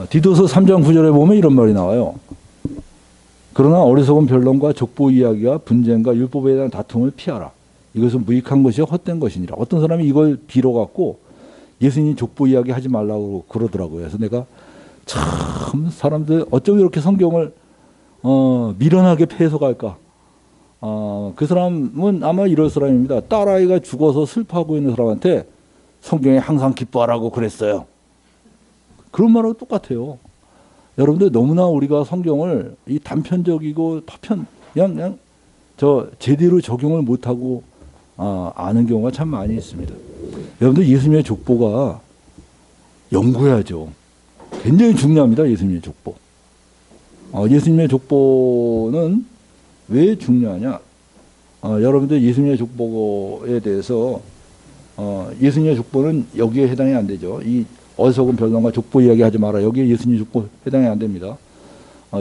디도서 3장 9절에 보면 이런 말이 나와요. 그러나 어리석은 변론과 족보 이야기와 분쟁과 율법에 대한 다툼을 피하라. 이것은 무익한 것이요 헛된 것이니라. 어떤 사람이 이걸 빌어갖고 예수님 족보 이야기 하지 말라고 그러더라고요. 그래서 내가 참 사람들 어쩜 이렇게 성경을 미련하게 해석할까. 그 사람은 아마 이럴 사람입니다. 딸아이가 죽어서 슬퍼하고 있는 사람한테 성경에 항상 기뻐하라고 그랬어요. 그런 말하고 똑같아요. 여러분들 너무나 우리가 성경을 이 단편적이고 그냥 제대로 적용을 못하고 아는 경우가 참 많이 있습니다. 여러분들 예수님의 족보가 연구해야죠. 굉장히 중요합니다. 예수님의 족보. 예수님의 족보는 왜 중요하냐? 여러분들 예수님의 족보에 대해서 예수님의 족보는 여기에 해당이 안 되죠. 이 어리석은 변론과 족보 이야기하지 마라. 여기에 예수님 족보 해당이 안 됩니다.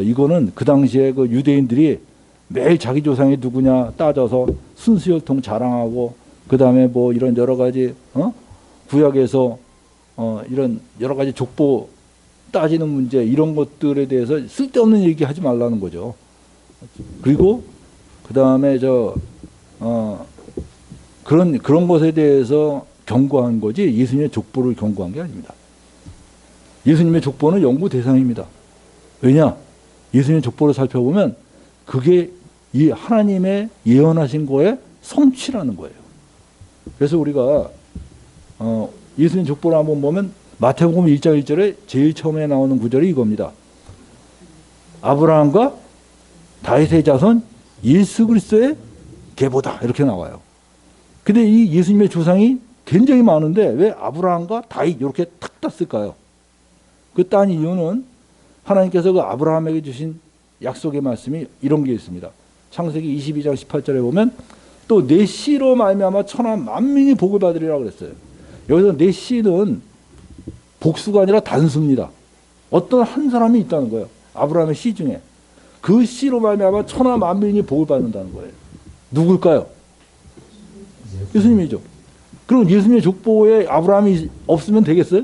이거는 그 당시에 그 유대인들이 매일 자기 조상이 누구냐 따져서 순수혈통 자랑하고 그 다음에 뭐 이런 여러 가지 구약에서 이런 여러 가지 족보 따지는 문제 이런 것들에 대해서 쓸데없는 얘기 하지 말라는 거죠. 그리고 그 다음에 그런 것에 대해서 경고한 거지 예수님의 족보를 경고한 게 아닙니다. 예수님의 족보는 연구 대상입니다. 왜냐? 예수님의 족보를 살펴보면 그게 이 하나님의 예언하신 거에 성취라는 거예요. 그래서 우리가 예수님 족보를 한번 보면 마태복음 1장 1절에 제일 처음에 나오는 구절이 이겁니다. 아브라함과 다윗의 자손 예수 그리스도의 계보다 이렇게 나와요. 근데 이 예수님의 조상이 굉장히 많은데 왜 아브라함과 다윗 이렇게 탁 땄을까요? 그 딴 이유는 하나님께서 그 아브라함에게 주신 약속의 말씀이 이런 게 있습니다. 창세기 22장 18절에 보면 또 내 씨로 말미암아 천하 만민이 복을 받으리라고 그랬어요. 여기서 내 씨는 복수가 아니라 단수입니다. 어떤 한 사람이 있다는 거예요. 아브라함의 씨 중에 그 씨로 말미암아 천하 만민이 복을 받는다는 거예요. 누굴까요? 예수님이죠. 그럼 예수님의 족보에 아브라함이 없으면 되겠어요?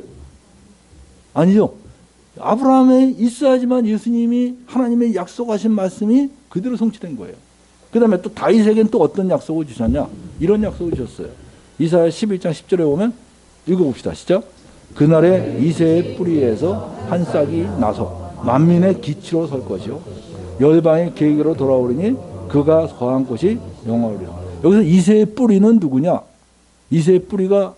아니죠. 아브라함에 있어야지만 예수님이 하나님의 약속하신 말씀이 그대로 성취된 거예요. 그 다음에 또 다윗에게는 또 어떤 약속을 주셨냐? 이런 약속을 주셨어요. 이사야 11장 10절에 보면 읽어봅시다. 시작. 그날에 이새의 뿌리에서 한 싹이 나서 만민의 기치로 설 것이요 열방의 계획으로 돌아오리니 그가 거한 곳이 영화로리라. 여기서 이새의 뿌리는 누구냐? 이새의 뿌리가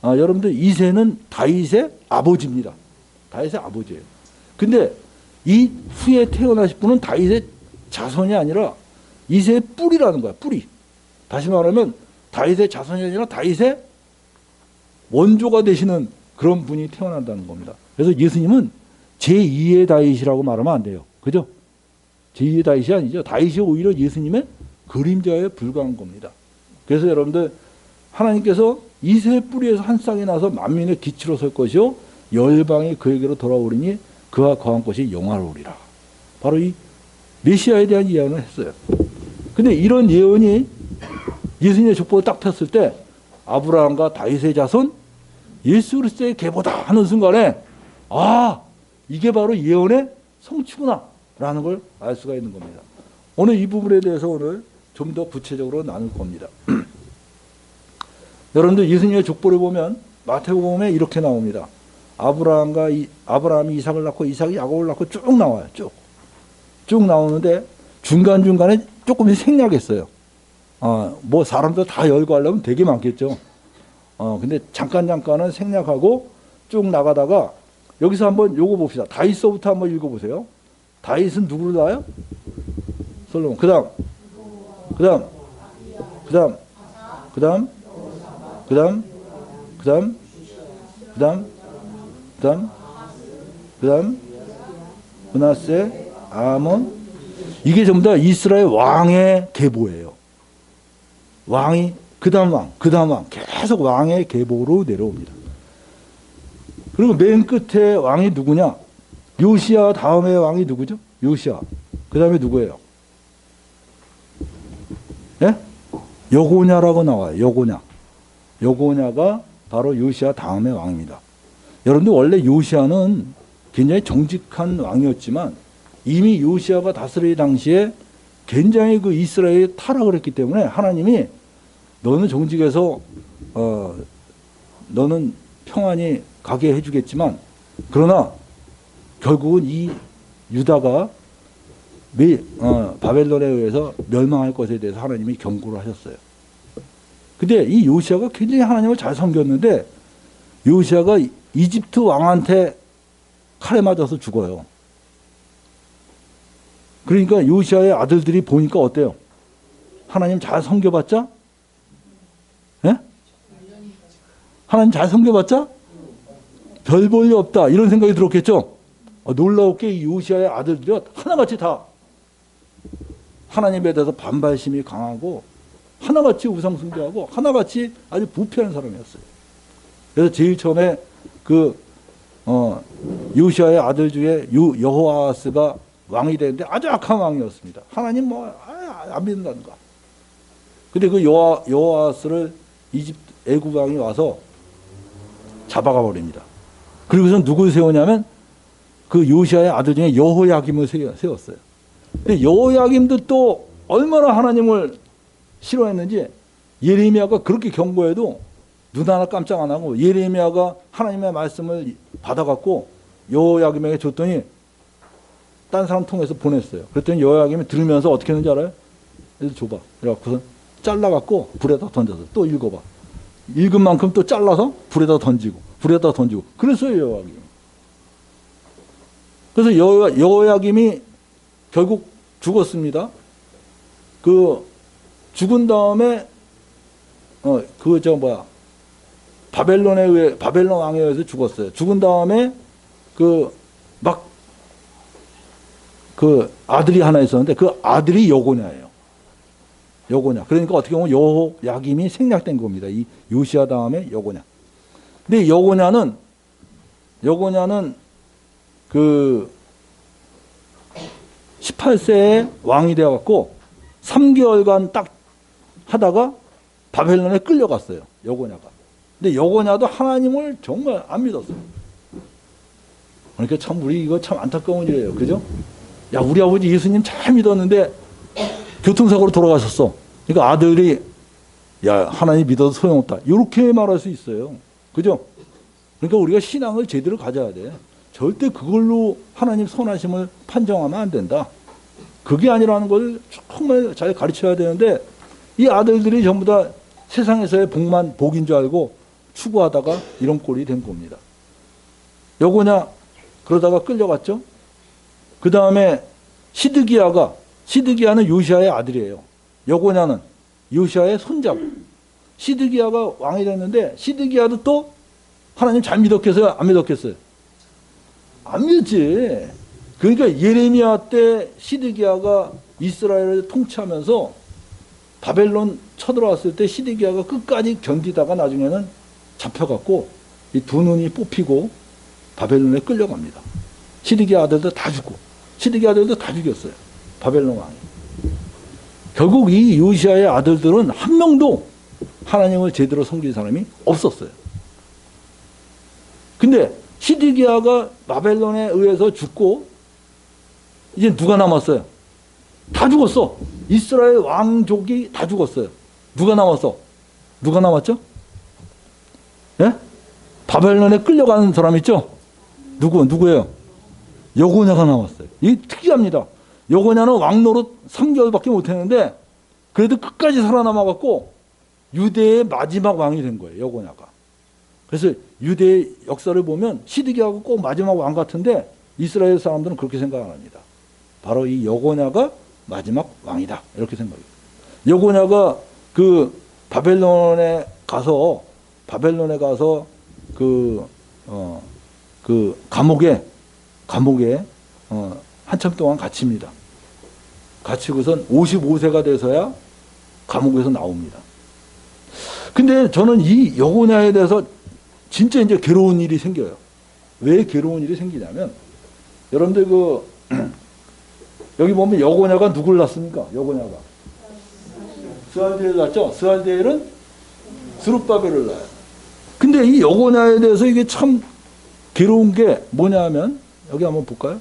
여러분들 이새는 다윗의 아버지입니다. 다윗의 아버지예요. 근데 이 후에 태어나실 분은 다윗의 자손이 아니라 이새의 뿌리라는 거야. 뿌리. 다시 말하면 다윗의 자손이 아니라 다윗의 원조가 되시는 그런 분이 태어난다는 겁니다. 그래서 예수님은 제2의 다윗이라고 말하면 안 돼요. 그죠? 제2의 다윗이 아니죠. 다윗이 오히려 예수님의 그림자에 불과한 겁니다. 그래서 여러분들 하나님께서 이새의 뿌리에서 한 쌍이 나서 만민의 기치로 설 것이요 열방이 그에게로 돌아오리니 그가 거한 것이 영화로우리라. 바로 이 메시아에 대한 예언을 했어요. 근데 이런 예언이 예수님의 족보를 딱 폈을 때 아브라함과 다윗의 자손 예수 그리스도의 계보다 하는 순간에 이게 바로 예언의 성취구나 라는 걸 알 수가 있는 겁니다. 오늘 이 부분에 대해서 오늘 좀 더 구체적으로 나눌 겁니다. 여러분들 예수님의 족보를 보면 마태복음에 이렇게 나옵니다. 아브라함이 이삭을 낳고 이삭이 야곱을 낳고 쭉 나와요. 쭉 나오는데 중간중간에 조금씩 생략했어요. 뭐 사람들 다 열거하려면 되게 많겠죠. 근데 잠깐은 생략하고 쭉 나가다가 여기서 한번 요거 봅시다. 다윗서부터 한번 읽어보세요. 다윗은 누구를 낳아요? 솔로몬. 그 다음 므낫세, 아몬. 이게 전부 다 이스라엘 왕의 계보예요. 왕이 그 다음 왕 계속 왕의 계보로 내려옵니다. 그리고 맨 끝에 왕이 누구냐? 요시야 다음에 왕이 누구죠? 요시야. 그 다음에 누구예요? 예? 여고냐라고 나와요. 여고냐가 바로 요시야 다음의 왕입니다. 여러분들 원래 요시야는 굉장히 정직한 왕이었지만 이미 요시아가 다스릴 당시에 굉장히 그 이스라엘이 타락을 했기 때문에 하나님이 너는 정직해서 너는 평안히 가게 해주겠지만 그러나 결국은 이 유다가 바벨론에 의해서 멸망할 것에 대해서 하나님이 경고를 하셨어요. 근데 이 요시아가 굉장히 하나님을 잘 섬겼는데 요시아가 이집트 왕한테 칼에 맞아서 죽어요. 그러니까 요시아의 아들들이 보니까 어때요? 하나님 잘 섬겨봤자? 예? 하나님 잘 섬겨봤자? 별 볼 일 없다. 이런 생각이 들었겠죠? 놀라웠게 이 요시아의 아들들이 하나같이 다 하나님에 대해서 반발심이 강하고 하나같이 우상숭배하고 하나같이 아주 부패한 사람이었어요. 그래서 제일 처음에 요시아의 아들 중에 여호아스가 왕이 되는데 아주 악한 왕이었습니다. 하나님 안 믿는다는가. 근데 그 여호아스를 애굽 왕이 와서 잡아가 버립니다. 그리고서 누굴 세우냐면 그 요시아의 아들 중에 여호야김을 세웠어요. 근데 여호야김도 또 얼마나 하나님을 싫어했는지 예레미야가 그렇게 경고해도 눈 하나 깜짝 안 하고 예레미야가 하나님의 말씀을 받아갖고 여호야김에게 줬더니 딴 사람 통해서 보냈어요. 그랬더니 여호야김이 들으면서 어떻게 했는지 알아요? 그래서 줘봐. 그래갖고서 잘라갖고 불에다 던져서 또 읽어봐. 읽은 만큼 또 잘라서 불에다 던지고 그랬어요 여호야김. 그래서 여호야김이 결국 죽었습니다. 죽은 다음에 바벨론 왕에 의해서 죽었어요. 죽은 다음에 아들이 하나 있었는데 그 아들이 여고냐예요. 여고냐. 그러니까 어떻게 보면 여호야김이 생략된 겁니다. 이 요시아 다음에 여고냐. 근데 여고냐는 18세에 왕이 되어갖고 3개월간 딱 하다가 바벨론에 끌려갔어요. 여고냐가. 근데 여고냐도 하나님을 정말 안 믿었어요. 그러니까 참 우리 이거 참 안타까운 일이에요. 그죠? 야, 우리 아버지 예수님 잘 믿었는데 교통사고로 돌아가셨어. 그러니까 아들이 야, 하나님 믿어도 소용없다. 이렇게 말할 수 있어요. 그죠? 그러니까 우리가 신앙을 제대로 가져야 돼. 절대 그걸로 하나님 선하심을 판정하면 안 된다. 그게 아니라는 걸 정말 잘 가르쳐야 되는데 이 아들들이 전부 다 세상에서의 복인 줄 알고 추구하다가 이런 꼴이 된 겁니다. 여고냐 그러다가 끌려갔죠. 그 다음에 시드기야는 요시아의 아들이에요. 여고냐는 요시아의 손자고 시드기야가 왕이 됐는데 시드기야도 또 하나님 잘 믿었겠어요? 안 믿었겠어요? 안 믿었지. 그러니까 예레미야 때 시드기야가 이스라엘을 통치하면서 바벨론 쳐들어왔을 때 시드기야가 끝까지 견디다가 나중에는 잡혀갖고 이 두 눈이 뽑히고 바벨론에 끌려갑니다. 시드기야 아들도 다 죽고 시드기야 아들도 다 죽였어요. 바벨론 왕이. 결국 이 요시아의 아들들은 한 명도 하나님을 제대로 섬긴 사람이 없었어요. 근데 시드기야가 바벨론에 의해서 죽고 이제 누가 남았어요? 다 죽었어. 이스라엘 왕족이 다 죽었어요. 누가 남았어? 누가 남았죠? 예? 바벨론에 끌려가는 사람 있죠? 누구예요? 여고냐가 남았어요. 이게 특이합니다. 여고냐는 왕 노릇 3개월밖에 못했는데 그래도 끝까지 살아남아갖고 유대의 마지막 왕이 된 거예요. 여고냐가. 그래서 유대의 역사를 보면 시드기야가 꼭 마지막 왕 같은데 이스라엘 사람들은 그렇게 생각 안 합니다. 바로 이 여고냐가 마지막 왕이다. 이렇게 생각해요. 여고냐가 바벨론에 가서 감옥에 한참 동안 갇힙니다. 갇히고선 55세가 돼서야 감옥에서 나옵니다. 근데 저는 이 여고냐에 대해서 진짜 이제 괴로운 일이 생겨요. 왜 괴로운 일이 생기냐면 여러분들 여기 보면 여고냐가 누굴 낳습니까? 여고냐가 스알디엘을 낳죠. 스알디엘은 스룹바벨을 낳아요. 근데 이 여고냐에 대해서 이게 참 괴로운 게 뭐냐면 여기 한번 볼까요?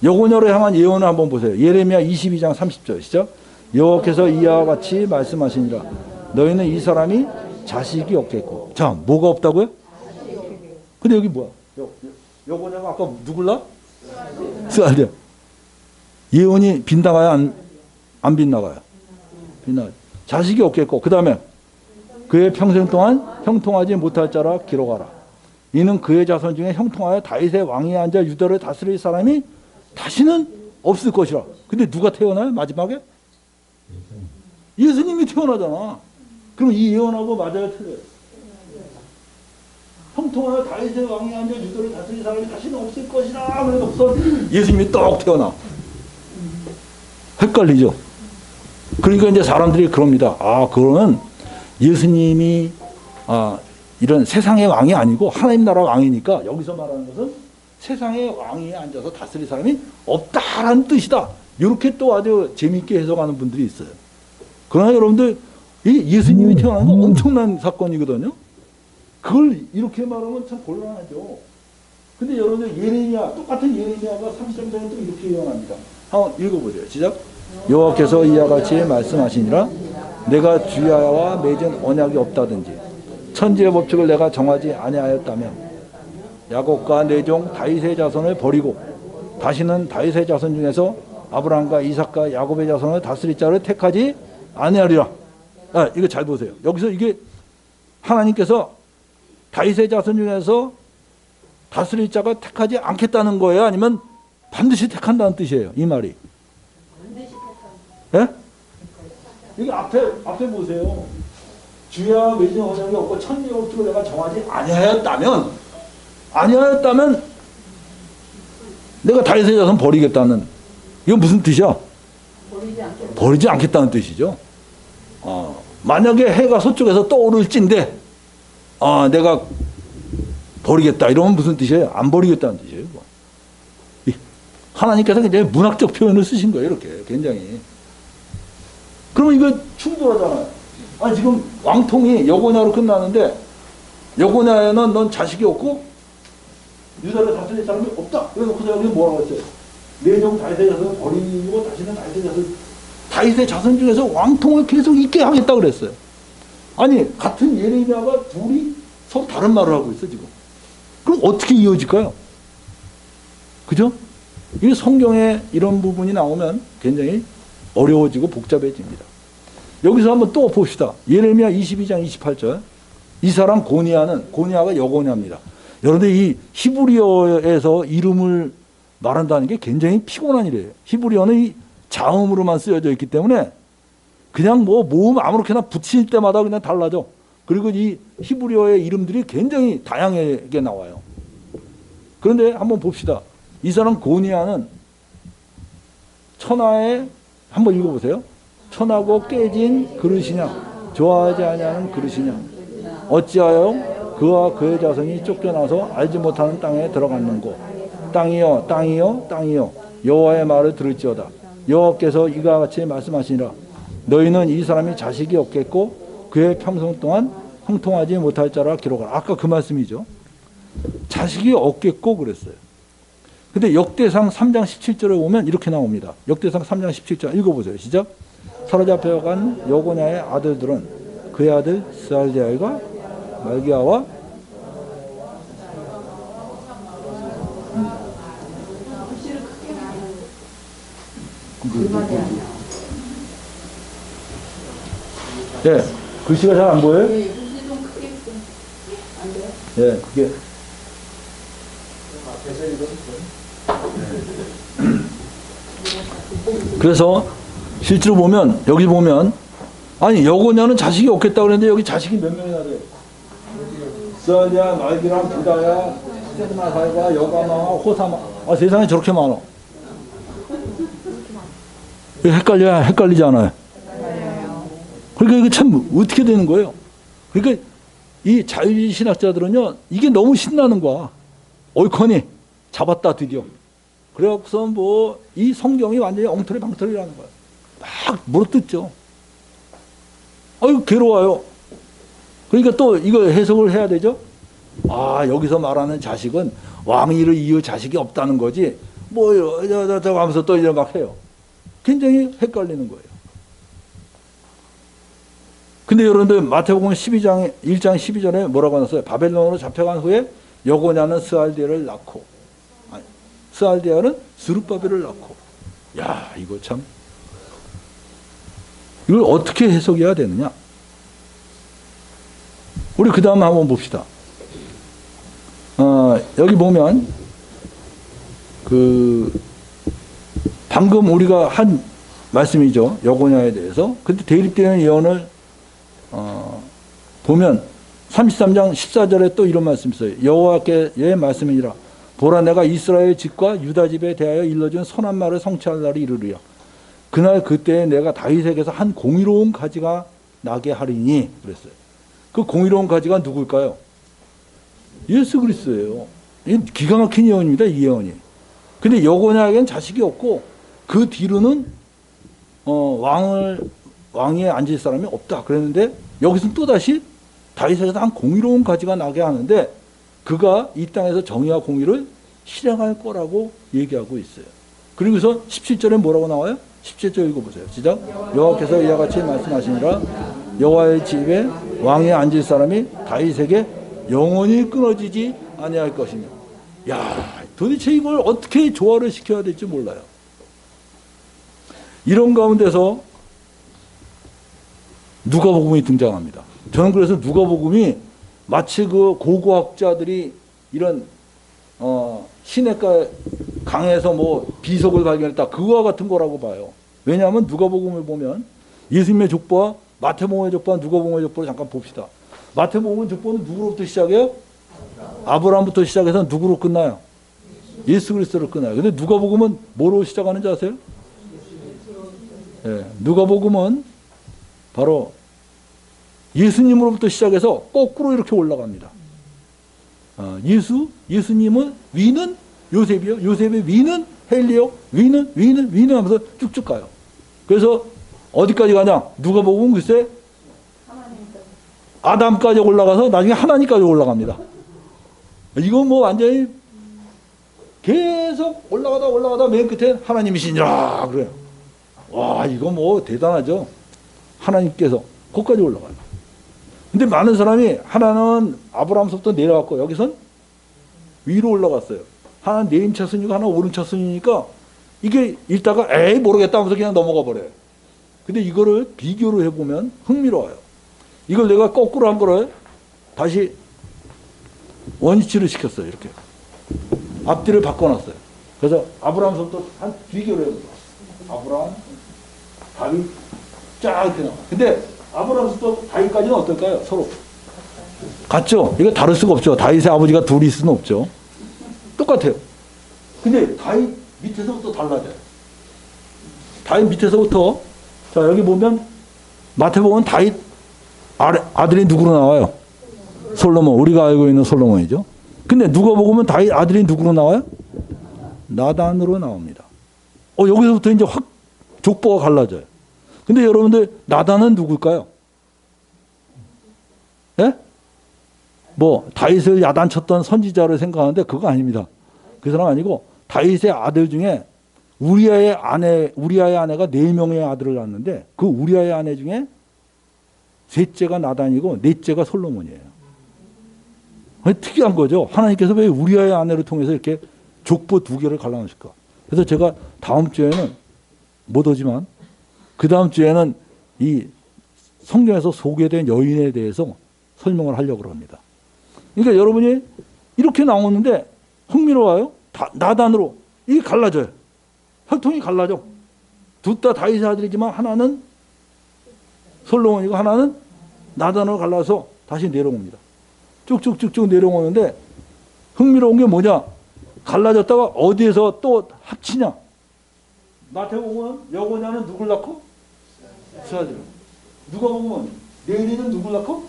여고녀를 향한 예언을 한번 보세요. 예레미야 22장 30절 시작. 여호와께서 이와 같이 말씀하시니라. 너희는 이 사람이 자식이 없겠고. 자, 뭐가 없다고요? 근데 여기 뭐야? 여고녀가 아까 누굴라? 스알디아. 예언이 빗나가요? 안 빗나가요? 빗나가요. 자식이 없겠고. 그 다음에 그의 평생 동안 형통하지 못할 자라 기록하라. 이는 그의 자손 중에 형통하여 다윗의 왕위에 앉아 유다를 다스릴 사람이 다시는 없을 것이라. 근데 누가 태어나요? 마지막에? 예수님이 태어나잖아. 그럼 이 예언하고 맞아요? 틀려요? 형통하여 다윗의 왕위에 앉아 유다를 다스릴 사람이 다시는 없을 것이라. 그래서 예수님이 떡 태어나. 헷갈리죠? 그러니까 이제 사람들이 그럽니다. 아, 그거는 예수님이 이런 세상의 왕이 아니고 하나님 나라 왕이니까 여기서 말하는 것은 세상의 왕위에 앉아서 다스릴 사람이 없다라는 뜻이다. 이렇게 또 아주 재미있게 해석하는 분들이 있어요. 그러나 여러분들 이 예수님이 태어난 건 엄청난 사건이거든요. 그걸 이렇게 말하면 참 곤란하죠. 근데 여러분들 예레미야, 똑같은 예레미야가 30장 전에 또 이렇게 예언합니다. 한번 읽어보세요. 시작. 여호와께서 이와 같이 말씀하시니라. 내가 주야와 맺은 언약이 없다든지 천지의 법칙을 내가 정하지 아니하였다면 야곱과 내 종 다윗의 자손을 버리고 다시는 다윗의 자손 중에서 아브라함과 이삭과 야곱의 자손을 다스릴 자를 택하지 아니하리라. 이거 잘 보세요. 여기서 이게 하나님께서 다윗의 자손 중에서 다스릴 자가 택하지 않겠다는 거예요? 아니면 반드시 택한다는 뜻이에요? 이 말이. 예? 여기 앞에 보세요. 주야 맺은 언약이 없고 천지의 법칙을 내가 정하지 아니하였다면 내가 다윗의 자손 버리겠다는, 이건 무슨 뜻이야? 버리지 않겠다는 뜻이죠. 만약에 해가 서쪽에서 떠오를진데 내가 버리겠다 이러면 무슨 뜻이에요? 안 버리겠다는 뜻이에요. 하나님께서 굉장히 문학적 표현을 쓰신 거예요. 이렇게 굉장히. 그러면 이거 충돌하잖아요. 지금 왕통이 여고냐로 끝나는데 여고냐에는 넌 자식이 없고 유다를 다스릴 사람이 없다. 그래서 여기 뭐라고 했어요? 내 종 다윗의 자손을 버리고 다시는 다윗의 자손 중에서 왕통을 계속 있게 하겠다 그랬어요. 아니 같은 예레미야가 둘이 서로 다른 말을 하고 있어 지금. 그럼 어떻게 이어질까요? 그죠? 이 성경에 이런 부분이 나오면 굉장히 어려워지고 복잡해집니다. 여기서 한번 또 봅시다. 예레미야 22장 28절. 이 사람 고니아가 여고냐입니다. 여러분들 이 히브리어에서 이름을 말한다는 게 굉장히 피곤한 일이에요. 히브리어는 이 자음으로만 쓰여져 있기 때문에 그냥 모음 아무렇게나 붙일 때마다 그냥 달라져. 그리고 이 히브리어의 이름들이 굉장히 다양하게 나와요. 그런데 한번 봅시다. 이 사람 고니아는 천하에 한번 읽어보세요. 천하고 깨진 그릇이냐 좋아하지 아니하는 그릇이냐 어찌하여 그와 그의 자손이 쫓겨나서 알지 못하는 땅에 들어갔는고 땅이여 땅이여 땅이여 여호와의 말을 들을지어다. 여호와께서 이와 같이 말씀하시니라. 너희는 이 사람이 자식이 없겠고 그의 평생 동안 형통하지 못할 자라 기록하라. 아까 그 말씀이죠. 자식이 없겠고 그랬어요. 근데 역대상 3장 17절에 보면 이렇게 나옵니다. 역대상 3장 17절 읽어보세요. 시작. 사로잡혀간 여고냐의 아들들은 그의 아들 스알디아가 말기야와 네, 글씨가 잘 안 보여요? 네, 글씨 좀 크게 안 돼요? 네, 그게 그래서 실제로 보면 여기 보면 아니 여고냐는 자식이 없겠다 그랬는데 여기 자식이 몇 명이나 돼요? 스알디아, 말기람, 부다야, 스테나살과 여가마와 호사마. 세상에 저렇게 많아. 헷갈리지 않아요? 그러니까 이게 참 어떻게 되는 거예요? 그러니까 이 자유주의 신학자들은요 이게 너무 신나는 거야. 옳거니 잡았다 드디어. 그래서 이 성경이 완전히 엉터리 방터리라는 거야. 막 물어뜯죠. 아유 괴로워요. 그러니까 또 이거 해석을 해야 되죠. 여기서 말하는 자식은 왕위를 이을 자식이 없다는 거지. 뭐요, 저 하면서 또 이제 막 해요. 굉장히 헷갈리는 거예요. 근데 여러분들 마태복음 1장 12절에 뭐라고 하셨어요? 바벨론으로 잡혀간 후에 여고냐는 스알디엘을 낳고, 아니, 스알디엘은 스룹바벨을 낳고. 야, 이거 참, 이걸 어떻게 해석해야 되느냐? 우리 그 다음 한번 봅시다. 여기 보면 방금 우리가 한 말씀이죠. 여고냐에 대해서. 근데 대립되는 예언을 보면 33장 14절에 또 이런 말씀이 있어요. 여호와께의 말씀이니라. 보라, 내가 이스라엘 집과 유다 집에 대하여 일러준 선한 말을 성취할 날이 이르리라. 그날 그때에 내가 다윗에게서 한 공의로운 가지가 나게 하리니 그랬어요. 그 공의로운 가지가 누굴까요? 예수 그리스도예요. 이 기가 막힌 예언입니다. 이 예언이. 근데 여고냐에게는 자식이 없고 그 뒤로는 왕위에 앉을 사람이 없다 그랬는데 여기서는 또다시 다윗에게서 한 공의로운 가지가 나게 하는데 그가 이 땅에서 정의와 공의를 실행할 거라고 얘기하고 있어요. 그리고서 17절에 뭐라고 나와요? 17절 읽어보세요. 시작. 여호와께서 이와 같이 말씀하시니라. 여호와의 집에 왕위에 앉을 사람이 다윗에게 영원히 끊어지지 아니할 것이며. 야, 도대체 이걸 어떻게 조화를 시켜야 될지 몰라요. 이런 가운데서 누가복음이 등장합니다. 저는 그래서 누가복음이 마치 그 고고학자들이 이런 시냇가 강에서 뭐 비석을 발견했다 그와 같은 거라고 봐요. 왜냐하면 누가복음을 보면 예수님의 족보와 마태복음의 족보와 누가복음의 족보를 잠깐 봅시다. 마태복음의 족보는 누구로부터 시작해요? 아브라함부터 시작해서 누구로 끝나요? 예수 그리스도로 끝나요. 근데 누가복음은 뭐로 시작하는지 아세요? 네, 누가복음은 바로 예수님으로부터 시작해서 거꾸로 이렇게 올라갑니다. 예수님은 위는 요셉이요. 요셉의 위는 헬리요. 위는 하면서 쭉쭉 가요. 그래서 어디까지 가냐? 누가복음은 글쎄 아담까지 올라가서 나중에 하나님까지 올라갑니다. 이건 뭐 완전히 계속 올라가다 맨 끝에 하나님이시니라 그래요. 와, 이거 뭐 대단하죠. 하나님께서 거기까지 올라가요. 근데 많은 사람이 하나는 아브라함서부터 내려왔고 여기선 위로 올라갔어요. 하나는 내림 차순이고 하나는 오른 차순이니까 이게 읽다가 에이 모르겠다 하면서 그냥 넘어가 버려요. 근데 이거를 비교를 해보면 흥미로워요. 이걸 내가 거꾸로 한 거를 다시 원위치를 시켰어요. 이렇게 앞뒤를 바꿔놨어요. 그래서 아브라함서부터 한 비교를 해보세요. 아브라함, 다윗 쫙 이렇게 나와. 근데 아브라함부터 다윗까지는 어떨까요? 서로 같죠? 이거 다를 수가 없죠. 다윗의 아버지가 둘이 있을 수는 없죠. 똑같아요. 근데 다윗 밑에서부터 달라져요. 다윗 밑에서부터 자 여기 보면 마태복음은 다윗 아들이 누구로 나와요? 솔로몬. 우리가 알고 있는 솔로몬이죠. 근데 누가복음은 다윗 아들이 누구로 나와요? 나단으로 나옵니다. 여기서부터 이제 확 족보가 갈라져요. 근데 여러분들 나단은 누굴까요? 예? 뭐 다윗을 야단쳤던 선지자를 생각하는데 그거 아닙니다. 그 사람 아니고 다윗의 아들 중에 우리아의 아내가 4명의 아들을 낳았는데 그 우리아의 아내 중에 셋째가 나단이고 넷째가 솔로몬이에요. 특이한 거죠. 하나님께서 왜 우리아의 아내를 통해서 이렇게 족보 2개를 갈라놓으실까? 그래서 제가 다음 주에는 못 오지만 그 다음 주에는 이 성경에서 소개된 여인에 대해서 설명을 하려고 합니다. 그러니까 여러분이 이렇게 나오는데 흥미로워요. 나단으로 이게 갈라져요. 혈통이 갈라져. 둘 다 다윗의 아들이지만 하나는 솔로몬이고 하나는 나단으로 갈라서 다시 내려옵니다. 쭉쭉쭉쭉 내려오는데 흥미로운 게 뭐냐? 갈라졌다가 어디에서 또 합치냐? 마태복음은 여고냐는 누굴 낳고? 스알디엘. 누가복음은 네리는 누굴 낳고?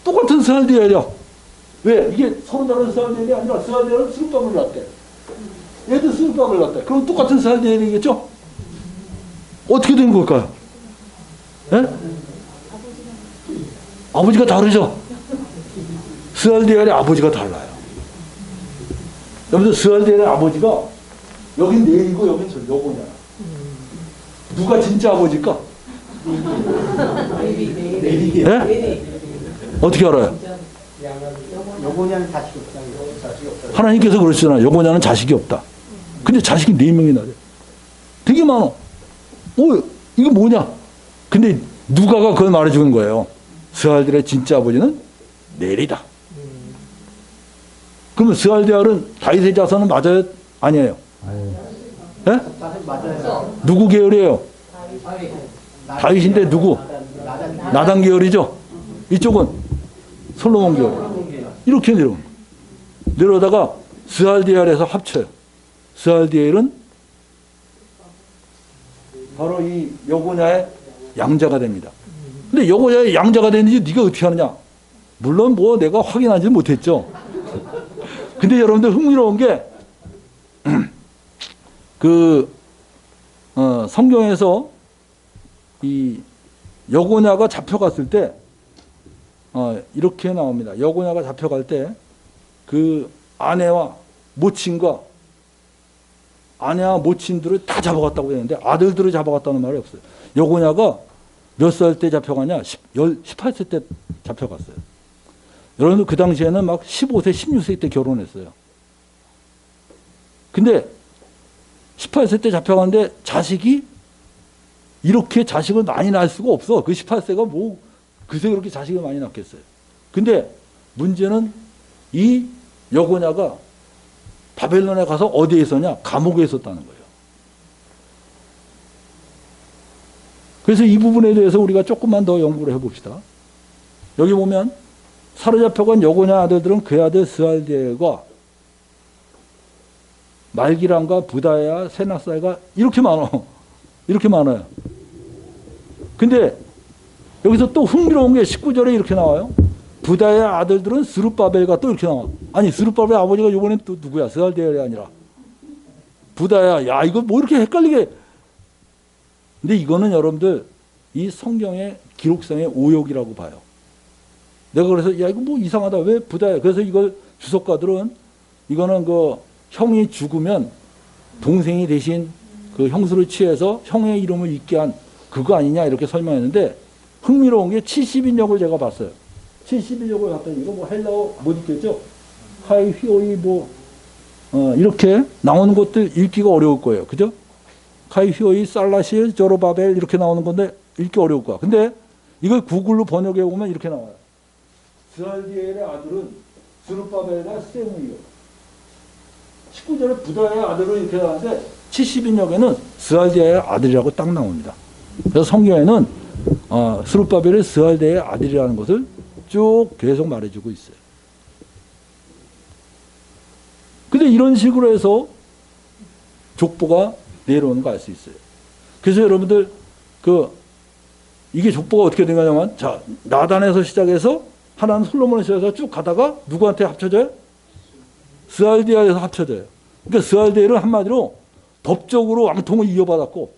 똑같은 스알디엘이야. 왜? 이게 서로 다른 스알디엘이 아니라 스알디엘은 스룹밥을 낳대. 얘도 스룹밥을 낳대. 그럼 똑같은 스알디엘이겠죠? 어떻게 된 걸까요? 예? 아버지가 다르죠? 스알디엘의 아버지가 달라요. 여러분들 스알디엘의 아버지가 여긴 내리고 여긴 여고냐. 누가 진짜 아버지일까? 내리. 네? 어떻게 알아요? 여고냐는 자식이 없다. 하나님께서 그러시잖아요. 여고냐는 자식이 없다. 근데 자식이 4명이나 돼. 되게 많아. 이거 뭐냐? 근데 누가가 그걸 말해주는 거예요. 스알디엘의 진짜 아버지는 넬이다. 그러면 스알디엘은 다윗의 자손은 맞아요? 아니에요? 네? 맞아요. 누구 계열이에요? 다윗인데 누구? 나단 계열이죠? 이쪽은 솔로몬 계열. 이렇게 내려오다가 스알디엘에서 합쳐요. 스알디엘은 바로 이 여고냐의 양자가 됩니다. 근데 여고냐의 양자가 되는지 네가 어떻게 하느냐? 물론 뭐 내가 확인하지 못했죠. 근데 여러분들 흥미로운 게 성경에서 이 여고냐가 잡혀갔을 때 이렇게 나옵니다. 여고냐가 잡혀갈 때 그 아내와 모친과 아내와 모친들을 다 잡아갔다고 했는데 아들들을 잡아갔다는 말이 없어요. 여고냐가 몇 살 때 잡혀가냐? 18세 때 잡혀갔어요. 여러분 그 당시에는 막 15세, 16세 때 결혼했어요. 근데 18세 때 잡혀갔는데 자식이 이렇게 자식을 많이 낳을 수가 없어. 그 18세가 뭐 그새 그렇게 자식을 많이 낳겠어요. 근데 문제는 이 여고냐가 바벨론에 가서 어디에 있었냐? 감옥에 있었다는 거예요. 그래서 이 부분에 대해서 우리가 조금만 더 연구를 해봅시다. 여기 보면 사로잡혀간 여고냐 아들들은 그 아들 스알디엘과 말기람과 부다야, 세나사가 이렇게 많아요. 근데 여기서 또 흥미로운 게 19절에 이렇게 나와요. 부다의 아들들은 스룹바벨과 또 이렇게 나와. 아니 스룹바벨 아버지가 이번엔 또 누구야? 스알디엘이 아니라 부다야. 야 이거 뭐 이렇게 헷갈리게. 근데 이거는 여러분들 이 성경의 기록상의 오역이라고 봐요. 내가 그래서 야 이거 뭐 이상하다. 왜 부다야? 그래서 이걸 주석가들은 이거는 그 형이 죽으면 동생이 대신 그 형수를 취해서 형의 이름을 잊게 한 그거 아니냐 이렇게 설명했는데 흥미로운 게 70인역을 제가 봤어요. 70인역을 봤더니 이거 뭐 헬라어 못 읽겠죠? 하이 휘오이 이렇게 나오는 것들 읽기가 어려울 거예요. 그죠? 하이 휘오이 살라시 저로바벨 이렇게 나오는 건데 읽기 어려울 거야. 근데 이걸 구글로 번역해 보면 이렇게 나와요. 스알디엘의 아들은 스룹바벨과 세무이요. 19절에 부다의 아들은 이렇게 나오는데 70인역에는 스알디엘의 아들이라고 딱 나옵니다. 그래서 성경에는 스룹바벨이 스알디엘의 아들이라는 것을 쭉 계속 말해주고 있어요. 근데 이런 식으로 해서 족보가 내려오는 거 알 수 있어요. 그래서 여러분들 이게 족보가 어떻게 된 거냐면 자 나단에서 시작해서 하나는 솔로몬에 시작해서 쭉 가다가 누구한테 합쳐져요? 스알디엘에서 합쳐져요. 그러니까 스알디엘은 한마디로 법적으로 왕통을 이어받았고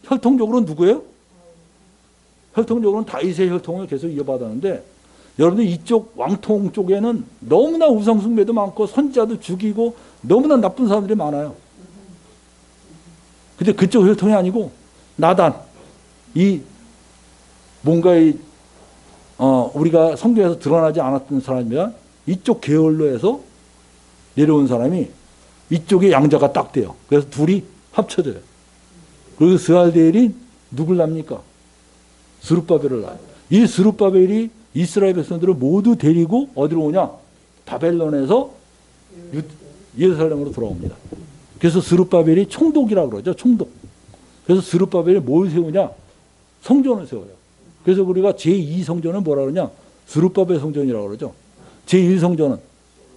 혈통적으로는 누구예요? 혈통적으로는 다윗의 혈통을 계속 이어받았는데 여러분들 이쪽 왕통 쪽에는 너무나 우상숭배도 많고 선지자도 죽이고 너무나 나쁜 사람들이 많아요. 근데 그쪽 혈통이 아니고 나단 뭔가 우리가 성경에서 드러나지 않았던 사람이면 이쪽 계열로 해서 내려온 사람이 이쪽에 양자가 딱 돼요. 그래서 둘이 합쳐져요. 그리고 스알디엘이 누굴 낳습니까? 스룹바벨을 낳아요. 이 스룹바벨이 이스라엘 백성들을 모두 데리고 어디로 오냐? 바벨론에서 예루살렘으로 돌아옵니다. 그래서 스룹바벨이 총독이라고 그러죠. 총독. 그래서 스룹바벨이 뭘 세우냐? 성전을 세워요. 그래서 우리가 제2성전은 뭐라 그러냐? 스룹바벨 성전이라고 그러죠. 제1성전은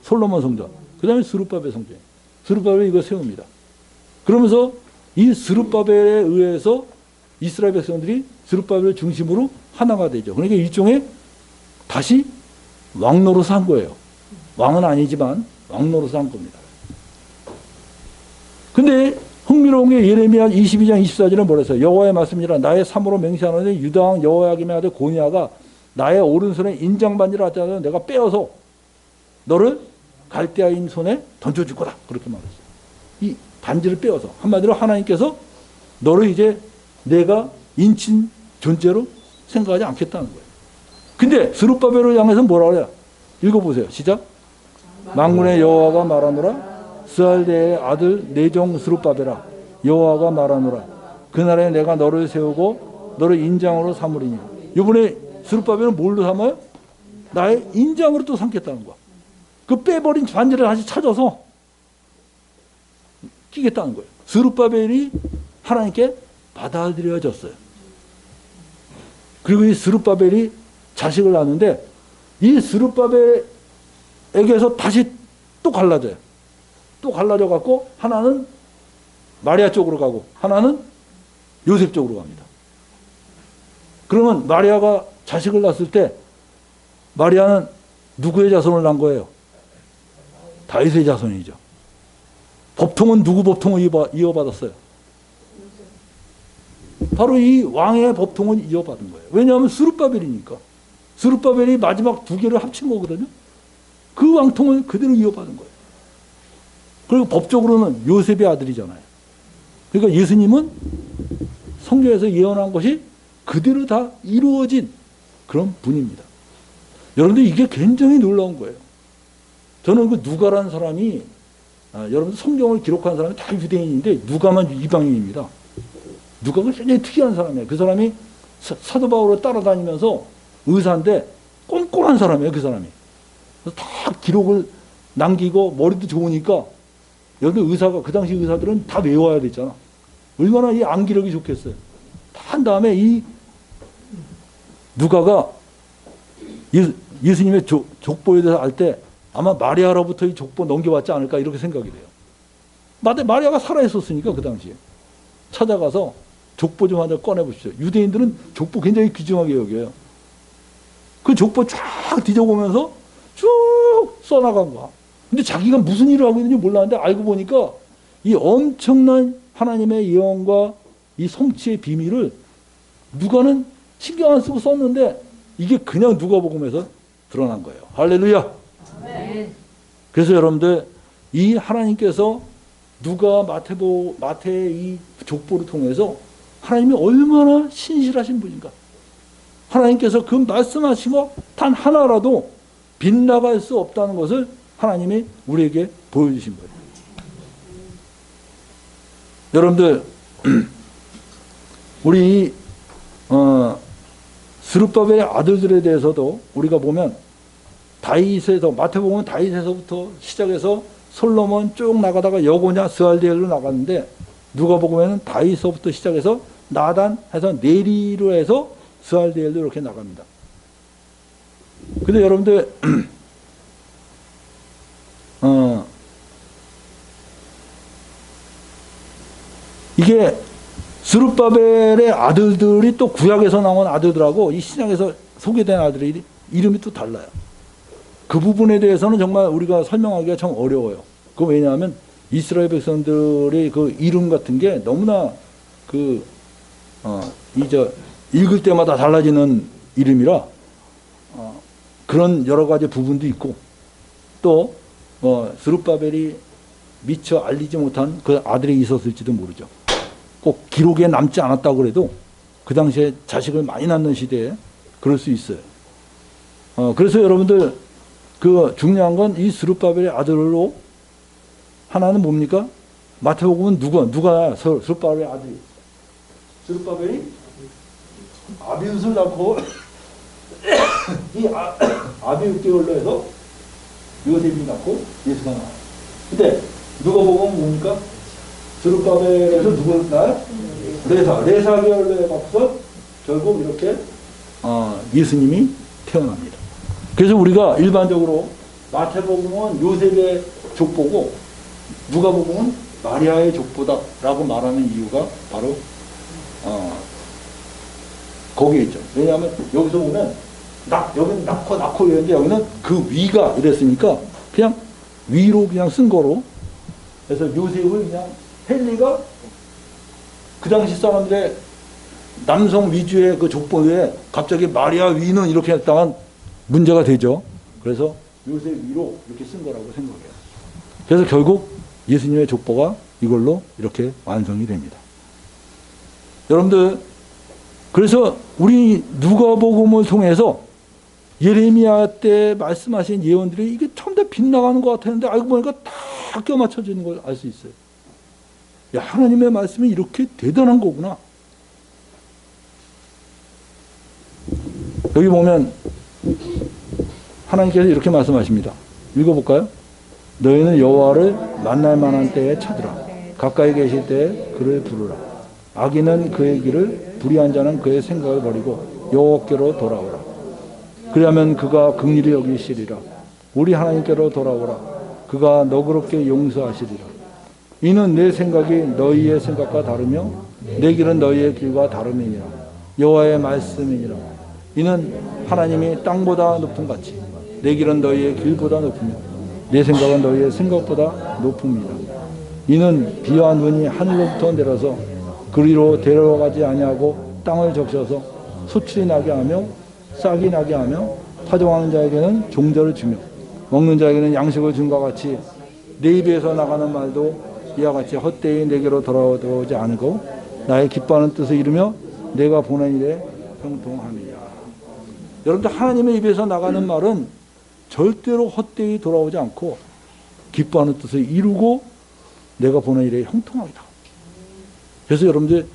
솔로몬 성전. 그 다음에 스룹바벨 성전. 스룹바벨이 이거 세웁니다. 그러면서 이 스룹바벨에 의해서 이스라엘 백성들이 스룹바벨을 중심으로 하나가 되죠. 그러니까 일종의 다시 왕노릇을 한 거예요. 왕은 아니지만 왕노릇을 한 겁니다. 근데 흥미로운 게 예레미야 22장 24절에 뭐라 했어요? 여호와의 말씀이라 나의 삼으로 맹세하노니 유다 왕 여호야김의 아들 고니아가 나의 오른손에 인장반지를 하자면 내가 빼어서 너를 갈대아인 손에 던져줄 거다. 그렇게 말했어요. 이 반지를 빼어서 한마디로 하나님께서 너를 이제 내가 인친 존재로 생각하지 않겠다는 거예요. 근데 스룹바벨을 향해서 뭐라 그래요? 읽어보세요. 시작. 만군의 여호와가 말하노라. 스알데의 아들 내종 스룹바벨아, 여호와가 말하노라. 그날에 내가 너를 세우고 너를 인장으로 삼으리니. 이번에 스룹바벨은 뭘로 삼아요? 나의 인장으로 또 삼겠다는 거야. 그 빼버린 반지를 다시 찾아서 끼겠다는 거예요. 스룹바벨이 하나님께 받아들여졌어요. 그리고 이 스룹바벨이 자식을 낳는데 이 스룹바벨에게서 다시 또 갈라져요. 또 갈라져 갖고 하나는 마리아 쪽으로 가고 하나는 요셉 쪽으로 갑니다. 그러면 마리아가 자식을 낳았을 때 마리아는 누구의 자손을 낳은 거예요? 다윗의 자손이죠. 법통은 누구 법통을 이어받았어요? 바로 이 왕의 법통을 이어받은 거예요. 왜냐하면 스룹바벨이니까. 스룹바벨이 마지막 두 개를 합친 거거든요. 그 왕통을 그대로 이어받은 거예요. 그리고 법적으로는 요셉의 아들이잖아요. 그러니까 예수님은 성경에서 예언한 것이 그대로 다 이루어진 그런 분입니다. 여러분들 이게 굉장히 놀라운 거예요. 저는 그 누가라는 사람이 여러분들 성경을 기록한 사람이 다 유대인인데 누가만 이방인입니다. 누가가 굉장히 특이한 사람이에요. 그 사람이 사도 바울을 따라다니면서 의사인데 꼼꼼한 사람이에요. 그 사람이. 그래서 다 기록을 남기고 머리도 좋으니까 여기 의사가 그 당시 의사들은 다 외워야 됐잖아. 얼마나 이 암기력이 좋겠어요. 다 한 다음에 이 누가가 예수님의 족보에 대해서 알 때 아마 마리아로부터 이 족보 넘겨왔지 않을까 이렇게 생각이 돼요. 마리아가 살아있었으니까 그 당시에 찾아가서 족보 좀 하나 꺼내보십시오. 유대인들은 족보 굉장히 귀중하게 여겨요. 그 족보 쫙 뒤져보면서 쭉 써나간 거야. 근데 자기가 무슨 일을 하고 있는지 몰랐는데 알고 보니까 이 엄청난 하나님의 예언과 이 성취의 비밀을 누가는 신경 안 쓰고 썼는데 이게 그냥 누가복음에서 드러난 거예요. 할렐루야. 네. 그래서 여러분들 이 하나님께서 누가 마태의 이 족보를 통해서 하나님이 얼마나 신실하신 분인가. 하나님께서 그 말씀하신 것 단 하나라도 빗나갈 수 없다는 것을 하나님이 우리에게 보여주신 거예요. 여러분들 우리 스룹바벨의 아들들에 대해서도 우리가 보면 다윗에서 마태복음은 다윗에서부터 시작해서 솔로몬 쭉 나가다가 여고냐 스알디엘로 나갔는데 누가복음에는 다윗에서부터 시작해서 나단 해서 네리로 해서 스알디엘로 이렇게 나갑니다. 근데 여러분들 이게 스룹바벨의 아들들이 또 구약에서 나온 아들들하고 이 신약에서 소개된 아들이 이름이 또 달라요. 그 부분에 대해서는 정말 우리가 설명하기가 참 어려워요. 그 왜냐하면 이스라엘 백성들의 그 이름 같은 게 너무나 읽을 때마다 달라지는 이름이라 그런 여러 가지 부분도 있고 또 스룹바벨이 미처 알리지 못한 그 아들이 있었을지도 모르죠. 꼭 기록에 남지 않았다고 해도 그 당시에 자식을 많이 낳는 시대에 그럴 수 있어요. 그래서 여러분들 그 중요한 건 이 스룹바벨의 아들로 하나는 뭡니까? 마태복음은 누가 스룹바벨의 아들이? 스룹바벨이 아비웃을 낳고 이 아비웃계열로 해서 요셉이 낳고 예수가 나와요. 근데 누가복음은 뭡니까? 스룹바벨에서 누구 낳아요? 레사 계열로 해서 결국 이렇게 예수님이 태어납니다. 그래서 우리가 일반적으로 마태복음은 요셉의 족보고 누가복음은 마리아의 족보다라고 말하는 이유가 바로 거기에 있죠. 왜냐하면 여기서 보면 여기는 낳고 이랬는데 여기는 그 위가 이랬으니까 그냥 위로 그냥 쓴 거로 그래서 요셉을 그냥 헨리가 그 당시 사람들의 남성 위주의 그 족보에 갑자기 마리아 위는 이렇게 했다간 문제가 되죠. 그래서 요셉 위로 이렇게 쓴 거라고 생각해요. 그래서 결국 예수님의 족보가 이걸로 이렇게 완성이 됩니다. 여러분들, 그래서 우리 누가복음을 통해서 예레미야 때 말씀하신 예언들이 이게 참 다 빗나가는 것 같았는데 알고 보니까 다 껴맞춰지는 걸 알 수 있어요. 야, 하나님의 말씀이 이렇게 대단한 거구나. 여기 보면 하나님께서 이렇게 말씀하십니다. 읽어볼까요? 너희는 여호와를 만날 만한 때에 찾으라. 가까이 계실 때에 그를 부르라. 악인은 그의 길을, 불의한 자는 그의 생각을 버리고 여호와께로 돌아오라. 그리하면 그가 긍휼히 여기시리라. 우리 하나님께로 돌아오라. 그가 너그럽게 용서하시리라. 이는 내 생각이 너희의 생각과 다르며 내 길은 너희의 길과 다름이니라. 여호와의 말씀이니라. 이는 하나님이 땅보다 높은 같이 내 길은 너희의 길보다 높으며 내 생각은 너희의 생각보다 높음이라. 이는 비와 눈이 하늘로부터 내려서 그리로 데려가지 아니하고 땅을 적셔서 소출이 나게 하며 싹이 나게 하며 파종하는 자에게는 종자를 주며 먹는 자에게는 양식을 준 것 같이 내 입에서 나가는 말도 이와 같이 헛되이 내게로 돌아오지 않고 나의 기뻐하는 뜻을 이루며 내가 보낸 일에 형통함이야. 여러분들, 하나님의 입에서 나가는 말은 절대로 헛되이 돌아오지 않고 기뻐하는 뜻을 이루고 내가 보낸 일에 형통하다. 그래서 여러분들,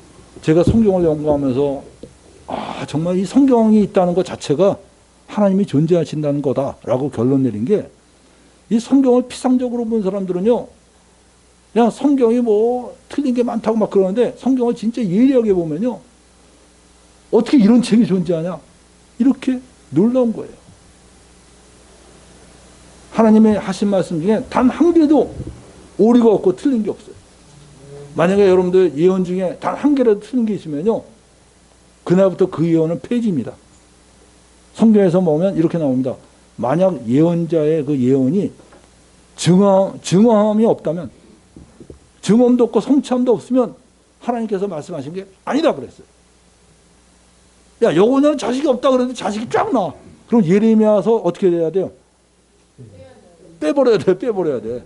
제가 성경을 연구하면서 정말 이 성경이 있다는 것 자체가 하나님이 존재하신다는 거다라고 결론 내린 게, 이 성경을 피상적으로 본 사람들은요, 그냥 성경이 뭐 틀린 게 많다고 막 그러는데 성경을 진짜 예리하게 보면요, 어떻게 이런 책이 존재하냐, 이렇게 놀라운 거예요. 하나님의 하신 말씀 중에 단 한 개도 오류가 없고 틀린 게 없어요. 만약에 여러분들 예언 중에 단 한 개라도 틀린 게 있으면요, 그날부터 그 예언은 폐지입니다. 성경에서 보면 이렇게 나옵니다. 만약 예언자의 그 예언이 증언함이 없다면, 증언도 없고 성취함도 없으면 하나님께서 말씀하신 게 아니다 그랬어요. 야, 요거는 자식이 없다 그랬는데 자식이 쫙 나와. 그럼 예레미야서 어떻게 돼야 돼요? 빼버려야 돼, 빼버려야 돼.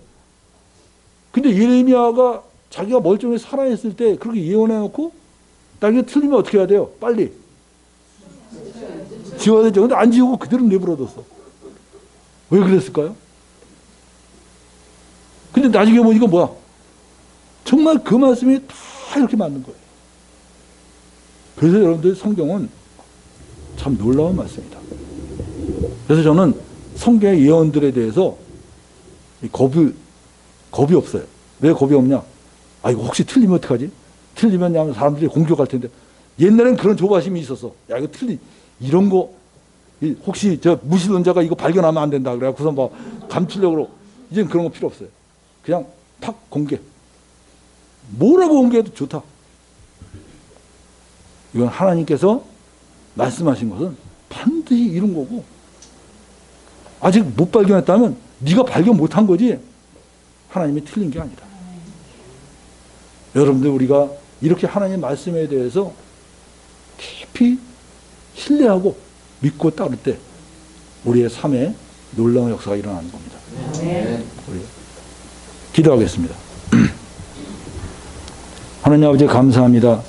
근데 예레미야가 자기가 멀쩡히 살아있을 때 그렇게 예언해놓고 나중에 틀리면 어떻게 해야 돼요? 빨리 지워야 되죠. 근데 안 지우고 그대로 내버려뒀어. 왜 그랬을까요? 근데 나중에 보니까 뭐야? 정말 그 말씀이 다 이렇게 맞는 거예요. 그래서 여러분들, 성경은 참 놀라운 말씀이다. 그래서 저는 성경의 예언들에 대해서 겁이 없어요. 왜 겁이 없냐? 이거 혹시 틀리면 어떡하지? 틀리면 사람들이 공격할 텐데. 옛날엔 그런 조바심이 있었어. 야, 이거 이런 거, 혹시 저 무신론자가 이거 발견하면 안 된다. 그래갖고서 막 감추려고 그러고. 이제는 그런 거 필요 없어요. 그냥 탁 공개. 뭐라고 공개해도 좋다. 이건 하나님께서 말씀하신 것은 반드시 이룬 거고, 아직 못 발견했다면 네가 발견 못한 거지 하나님이 틀린 게 아니다. 여러분들, 우리가 이렇게 하나님 말씀에 대해서 깊이 신뢰하고 믿고 따를 때 우리의 삶에 놀라운 역사가 일어나는 겁니다. 우리 기도하겠습니다. 하나님 아버지, 감사합니다.